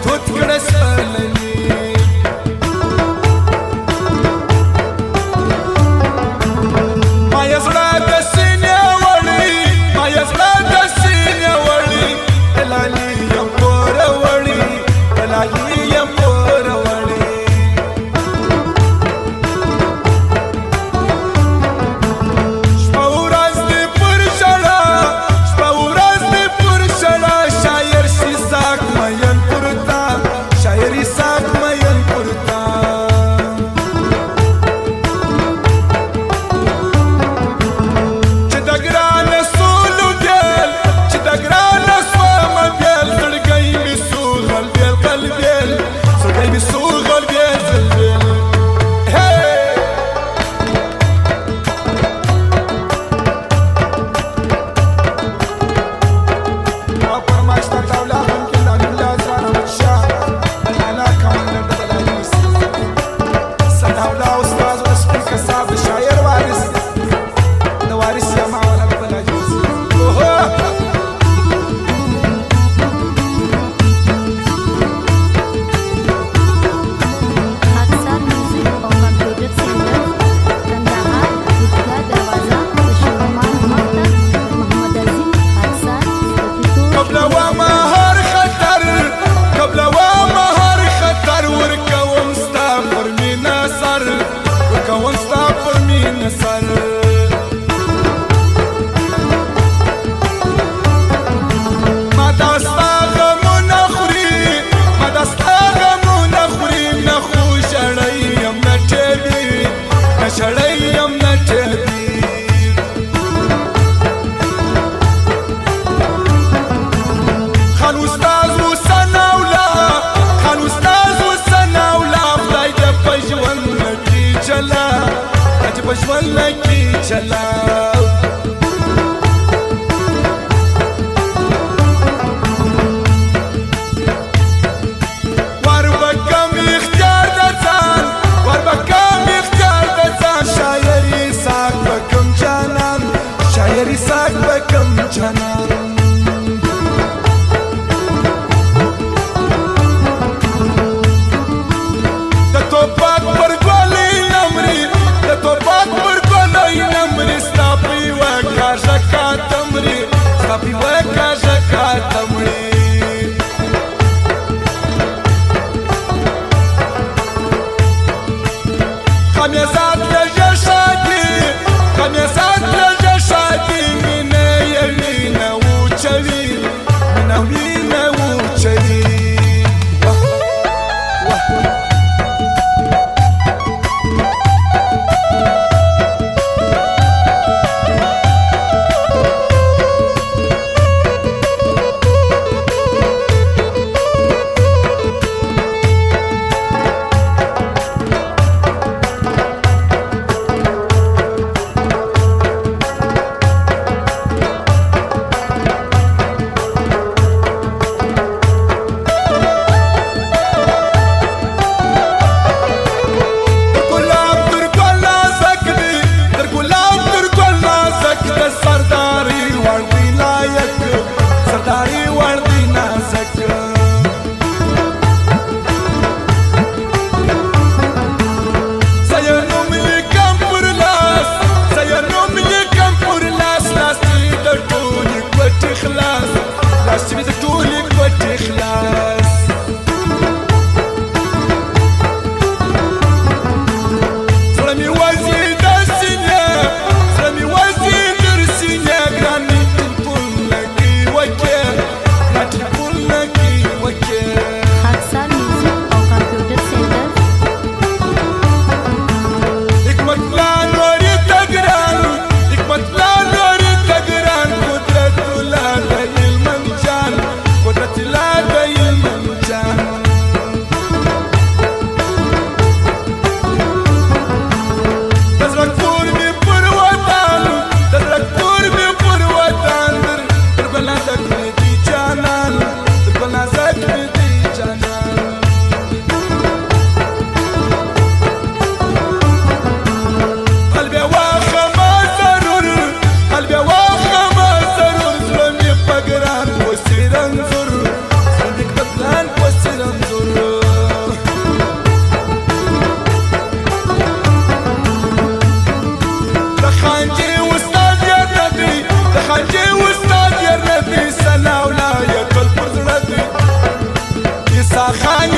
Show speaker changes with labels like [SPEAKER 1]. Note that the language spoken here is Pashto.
[SPEAKER 1] توت کړه سپلني ما یې زړه د سینې وړي ما یې زړه د سینې وړي دلالي یم پوره وړي دلالي یم پوره وړي شپه ورځ دې پر ژړا شپه ورځ دې پر ژړا شاعر شي ساک مین پر تا شاعري ساک مین پر تا چې د ګرانه سولو بیل چې د ګرانه سومه بیل زړګی مې سوغل بیل قلبیل زړګی مې سوغل بیل زلبیل ژوند لکې چلا ور به کم اختیار د ځان ور به کم اختیار د ځان شاعري ساک به کم جانان شاعري ساک به کم جانان د توپک پر ګولۍ نمرې د توپک پر ګولۍ نمرې ستا په یوه کاږه کاته مرې ستا په یوه کاږه کاته مرې خمیزات لږه شاکي خمیزات لږه شاکي مینه یې وینه وچوي مینه وینه وچوي خان